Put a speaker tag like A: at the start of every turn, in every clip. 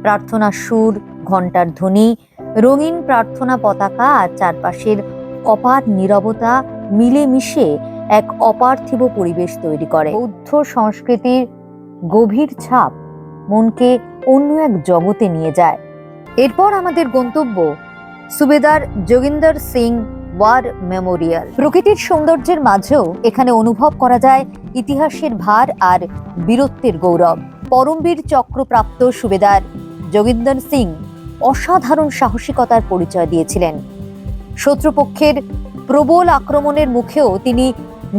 A: প্রার্থনার সুর, ঘণ্টার ধ্বনি, রঙিন প্রার্থনা পতাকা আর চারপাশের অপার নীরবতা মিলেমিশে এক অপার্থিব পরিবেশ তৈরি করে। বৌদ্ধ সংস্কৃতির গভীর ছাপ মনকে অন্য এক জগতে নিয়ে যায়। এরপর আমাদের গন্তব্য সুবেদার যোগিন্দর সিং ওয়ার মেমোরিয়াল। প্রকৃতির সৌন্দর্যের মাঝেও এখানে অনুভব করা যায় ইতিহাসের ভার আর বীরত্বের গৌরব। পরমবীর চক্রপ্রাপ্ত সুবেদার যোগিন্দর সিং অসাধারণ সাহসিকতার পরিচয় দিয়েছিলেন। শত্রুপক্ষের প্রবল আক্রমণের মুখেও তিনি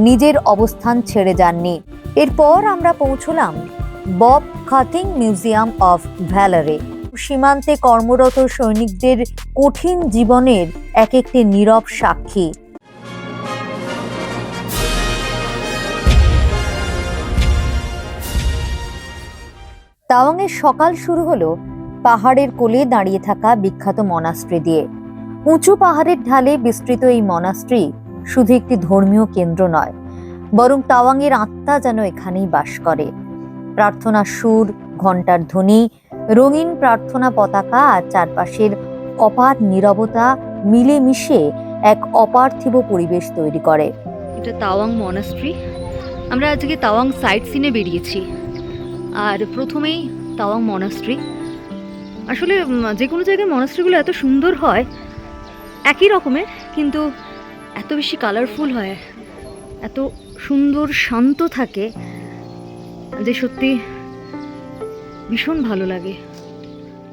A: নিজের অবস্থান ছেড়ে যাননি। এরপর আমরা পৌঁছলাম বব কাটিং মিউজিয়াম অফ ভ্যালারে। সীমান্তে কর্মরত সৈনিকদের কঠিন জীবনের এক একটি নীরব সাক্ষী। তাওয়াংয়ের সকাল শুরু হলো পাহাড়ের কোলে দাঁড়িয়ে থাকা বিখ্যাত মনাস্ট্রি দিয়ে। উঁচু পাহাড়ের ঢালে বিস্তৃত এই মনাস্ট্রি শুধু একটি ধর্মীয় কেন্দ্র নয়, বরং তাওয়াংয়ের আত্মা যেন এখানেই বাস করে। প্রার্থনার সুর, ঘণ্টার ধ্বনি, রঙিন প্রার্থনা পতাকা আর চারপাশের অপার নীরবতা মিলেমিশে এক অপার্থিব পরিবেশ তৈরি করে।
B: এটা তাওয়াং মনাস্ট্রি। আমরা আজকে তাওয়াং সাইট সিনে বেরিয়েছি। আর প্রথমেই তাওয়াং মনাস্ট্রি। আসলে যে কোনো জায়গায় মনাস্ট্রিগুলো এত সুন্দর হয়, একই রকমের, কিন্তু এত বেশি কালারফুল হয়, এত সুন্দর শান্ত থাকে যে সত্যি ভীষণ ভালো লাগে।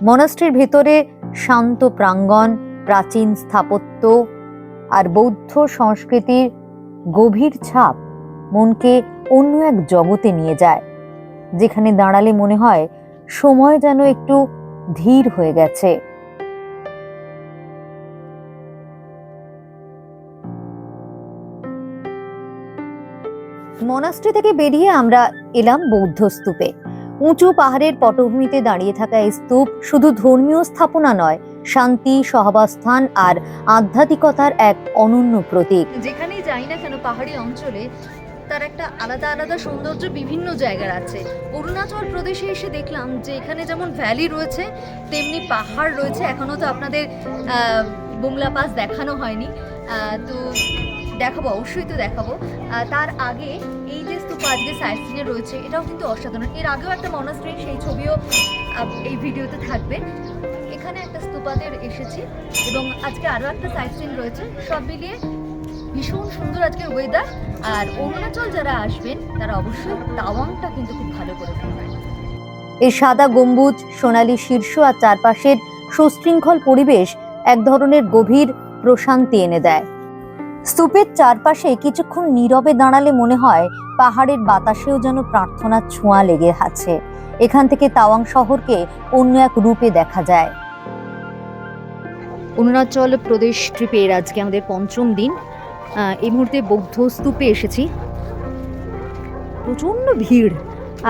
A: মনাস্ট্রির ভেতরে শান্ত প্রাঙ্গণ, প্রাচীন স্থাপত্য আর বৌদ্ধ সংস্কৃতির গভীর ছাপ মনকে অন্য এক জগতে নিয়ে যায়, যেখানে দাঁড়ালে মনে হয় সময় যেন একটু ধীর হয়ে গেছে। মনাস্ট্রি থেকে বেরিয়ে আমরা এলাম বৌদ্ধ স্তূপে। উঁচু পাহাড়ের পটভূমিতে দাঁড়িয়ে থাকা এই স্তূপ শুধু ধর্মীয় স্থাপনা নয়, শান্তি, সহাবস্থান আর আধ্যাত্মিকতার এক অনন্য প্রতীক।
B: যেখানেই যাই না কেন পাহাড়ি অঞ্চলে তার একটা আলাদা আলাদা সৌন্দর্য বিভিন্ন জায়গার আছে। অরুণাচল প্রদেশে এসে দেখলাম যে এখানে যেমন ভ্যালি রয়েছে তেমনি পাহাড় রয়েছে। এখনও তো আপনাদের বুমলা পাস দেখানো হয়নি, তো দেখাবো, অবশ্যই তো দেখাবো। তার আগে এই যে স্তূপ আজকে সাইট সিনে রয়েছে, এটাও কিন্তু অসাধারণ। এর আগেও একটা মনাস্ট্রি, সেই ছবিও এই ভিডিওতে থাকবে। এখানে একটা স্তূপাতে এসেছি এবং আজকে আরও একটা সাইট সিন রয়েছে। সব মিলিয়ে ভীষণ সুন্দর আজকের ওয়েদার। আর অরুণাচল যারা আসবেন তারা অবশ্যই তাওয়াংটা কিন্তু খুব ভালো করে ঘুরবেন।
A: এই সাদা গম্বুজ, সোনালী শীর্ষ আর চারপাশের সুশৃঙ্খল পরিবেশ এক ধরনের গভীর প্রশান্তি এনে দেয়। স্তূপের চারপাশে কিছুক্ষণ নীরবে দাঁড়ালে মনে হয় পাহাড়ের বাতাসেও যেন প্রার্থনার ছোঁয়া লেগে আছে। এখান থেকে তাওয়াং শহরকে অন্য এক রূপে দেখা যায়।
B: অরুণাচল প্রদেশ ট্রিপের আজকে আমাদের পঞ্চম দিন। এই মুহূর্তে বৌদ্ধ স্তূপে এসেছি। প্রচণ্ড ভিড়,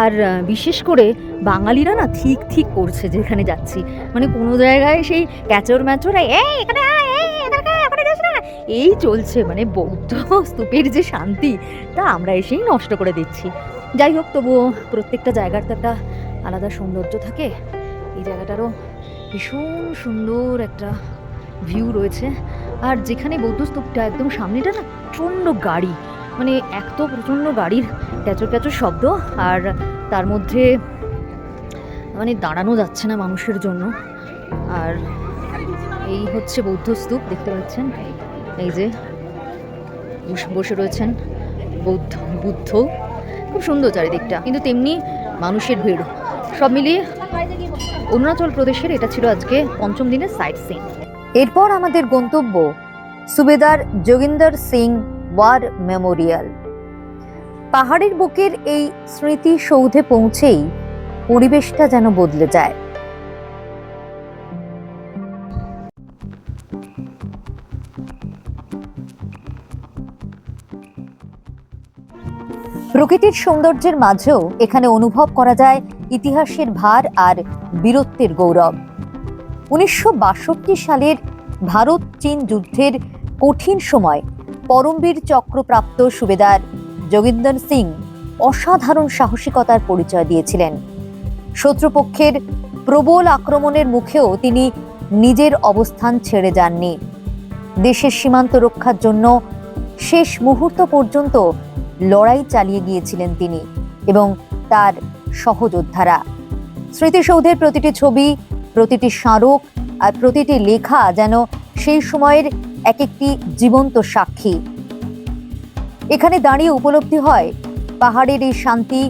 B: আর বিশেষ করে বাঙালিরা না ঠিক ঠিক করছে যেখানে যাচ্ছি। মানে কোনো জায়গায় সেই ক্যাচর ম্যাচর এই চলছে। মানে বৌদ্ধ স্তূপের যে শান্তি তা আমরা এসেই নষ্ট করে দিচ্ছি। যাই হোক, তবুও প্রত্যেকটা জায়গার তো একটা আলাদা সৌন্দর্য থাকে। এই জায়গাটারও ভীষণ সুন্দর একটা ভিউ রয়েছে। আর যেখানে বৌদ্ধ স্তূপটা একদম সামনেটা না প্রচণ্ড গাড়ি, মানে এক তো প্রচণ্ড গাড়ির ক্যাচর ক্যাচর শব্দ, আর তার মধ্যে মানে দাঁড়ানো যাচ্ছে না মানুষের জন্য। আর এই হচ্ছে বৌদ্ধ স্তূপ, দেখতে পাচ্ছেন, এই যে বসে রয়েছেন বুদ্ধ। খুব সুন্দর চারিদিকটা, কিন্তু তেমনি মানুষের ভিড়। সব মিলিয়ে অরুণাচল প্রদেশের এটা ছিল আজকে পঞ্চম দিনের সাইট সিন।
A: এরপর আমাদের গন্তব্য সুবেদার যোগিন্দর সিং ওয়ার মেমোরিয়াল। পাহাড়ের বুকের এই স্মৃতি সৌধে পৌঁছেই পরিবেশটা যেন বদলে যায়। প্রকৃতির সৌন্দর্যের মাঝেও এখানে অনুভব করা যায় ইতিহাসের ভার আর বীরত্বের গৌরব। 1962 সালের ভারত চীন যুদ্ধের কঠিন সময় পরমবীর চক্রপ্রাপ্ত সুবেদার যোগিন্দর সিং অসাধারণ সাহসিকতার পরিচয় দিয়েছিলেন। শত্রুপক্ষের প্রবল আক্রমণের মুখেও তিনি নিজের অবস্থান ছেড়ে যাননি। দেশের সীমান্ত রক্ষার জন্য শেষ মুহূর্ত পর্যন্ত লড়াই চালিয়ে গিয়েছিলেন তিনি এবং তার সহযোদ্ধারা। স্মৃতিসৌধের প্রতিটি ছবি, প্রতিটি স্মারক আর প্রতিটি লেখা যেন সেই সময়ের এক একটি জীবন্ত সাক্ষী। এখানে দাঁড়িয়ে উপলব্ধি হয় পাহাড়ের এই শান্তি,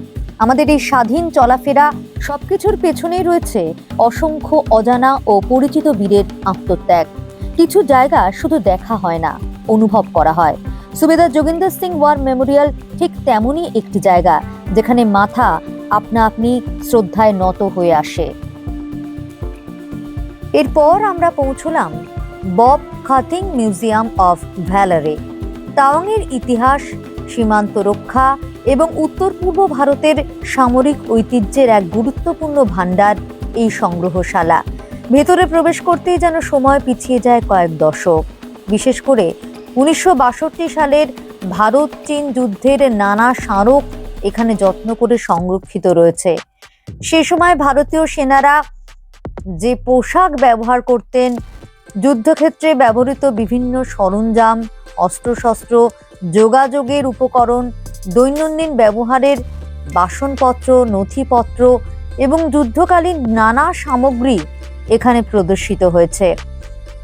A: আমাদের এই স্বাধীন চলাফেরা, সবকিছুর পেছনেই রয়েছে অসংখ্য অজানা ও পরিচিত বীরের আত্মত্যাগ। কিছু জায়গা শুধু দেখা হয় না, অনুভব করা হয়। সুবেদার যোগেন্দর সিং ওয়ার মেমোরিয়াল ঠিক তেমনই একটি জায়গা যেখানে মাথা আপনা আপনি শ্রদ্ধায় নত হয়ে আসে। এরপর আমরা পৌঁছলাম বব খাতিং মিউজিয়াম অফ ভ্যালারে। তাওয়াংয়ের ইতিহাস, সীমান্ত রক্ষা এবং উত্তর পূর্ব ভারতের সামরিক ঐতিহ্যের এক গুরুত্বপূর্ণ ভাণ্ডার এই সংগ্রহশালা। ভেতরে প্রবেশ করতেই যেন সময় পিছিয়ে যায় কয়েক দশক। বিশেষ করে 1962 সালের ভারত চীন যুদ্ধের নানা স্মারক এখানে যত্ন করে সংরক্ষিত রয়েছে। সে সময় ভারতীয় সেনারা যে পোশাক ব্যবহার করতেন, যুদ্ধক্ষেত্রে ব্যবহৃত বিভিন্ন সরঞ্জাম, অস্ত্রশস্ত্র, যোগাযোগের উপকরণ, দৈনন্দিন ব্যবহারের বাসনপত্র, নথিপত্র এবং যুদ্ধকালীন নানা সামগ্রী এখানে প্রদর্শিত হয়েছে।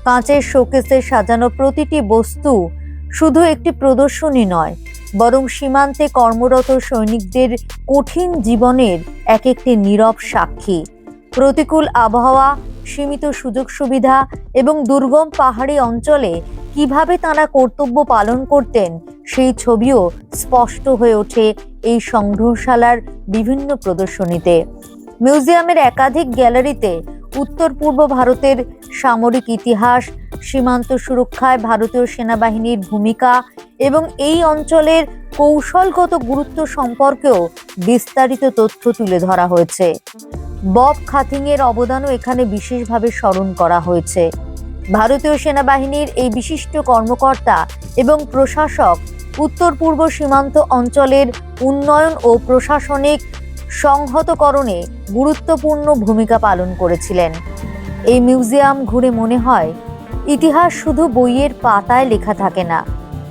A: কাঁচের শোকেসে সাজানো প্রতিটি বস্তু শুধু একটি প্রদর্শনী নয়, বরং সীমান্তে কর্মরত সৈনিকদের কঠিন জীবনের এক একটি নীরব সাক্ষী। প্রতিকূল আবহাওয়া, সীমিত সুযোগ সুবিধা এবং দুর্গম পাহাড়ি অঞ্চলে কিভাবে তাঁরা কর্তব্য পালন করতেন সেই ছবিও স্পষ্ট হয়ে ওঠে এই সংগ্রহশালার বিভিন্ন প্রদর্শনীতে। মিউজিয়ামের একাধিক গ্যালারিতে উত্তর পূর্ব ভারতের সামরিক ইতিহাস, সীমান্ত সুরক্ষায় ভারতীয় সেনাবাহিনীর ভূমিকা এবং এই অঞ্চলের কৌশলগত গুরুত্ব সম্পর্কেও বিস্তারিত তথ্য তুলে ধরা হয়েছে। বব খাতিংয়ের অবদানও এখানে বিশেষভাবে স্মরণ করা হয়েছে। ভারতীয় সেনাবাহিনীর এই বিশিষ্ট কর্মকর্তা এবং প্রশাসক উত্তর পূর্ব সীমান্ত অঞ্চলের উন্নয়ন ও প্রশাসনিক সংহতকরণে গুরুত্বপূর্ণ ভূমিকা পালন করেছিলেন। এই মিউজিয়াম ঘুরে মনে হয় ইতিহাস শুধু বইয়ের পাতায় লেখা থাকে না,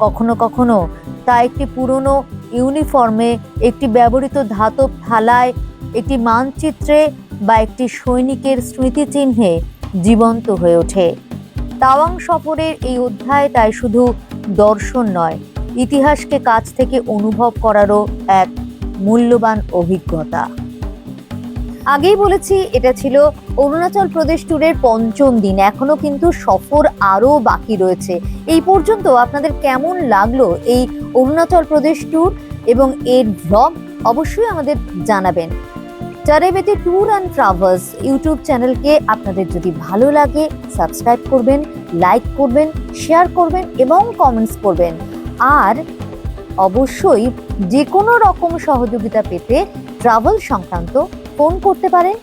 A: কখনো কখনো তা একটি পুরনো ইউনিফর্মে, একটি ব্যবহৃত ধাতব থালায়, একটি মানচিত্রে বা একটি সৈনিকের স্মৃতিচিহ্নে জীবন্ত হয়ে ওঠে। তাওয়াং সফরের এই অধ্যায় তাই শুধু দর্শন নয়, ইতিহাসকে কাছ থেকে অনুভব করারও এক মূল্যবান অভিজ্ঞতা। আগেই বলেছি এটা ছিল অরুণাচল প্রদেশ ট্যুরের 5ম দিন। এখনো কিন্তু সফর আরও বাকি রয়েছে। এই পর্যন্ত আপনাদের কেমন লাগলো এই অরুণাচল প্রদেশ ট্যুর এবং এর ভ্লগ অবশ্যই আমাদের জানাবেন। চারাইবেতি ট্যুর অ্যান্ড ট্রাভেলস ইউটিউব চ্যানেলকে আপনাদের যদি ভালো লাগে সাবস্ক্রাইব করবেন, লাইক করবেন, শেয়ার করবেন এবং কমেন্টস করবেন। আর অবশ্যই যে কোনো রকম সহযোগিতা পেতে ট্রাভেল সংক্রান্ত ফোন করতে পারেন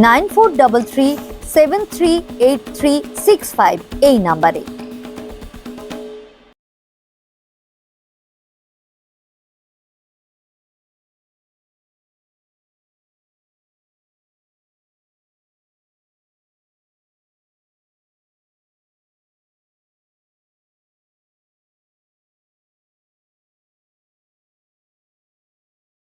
A: 9433 738365 এই নাম্বারে।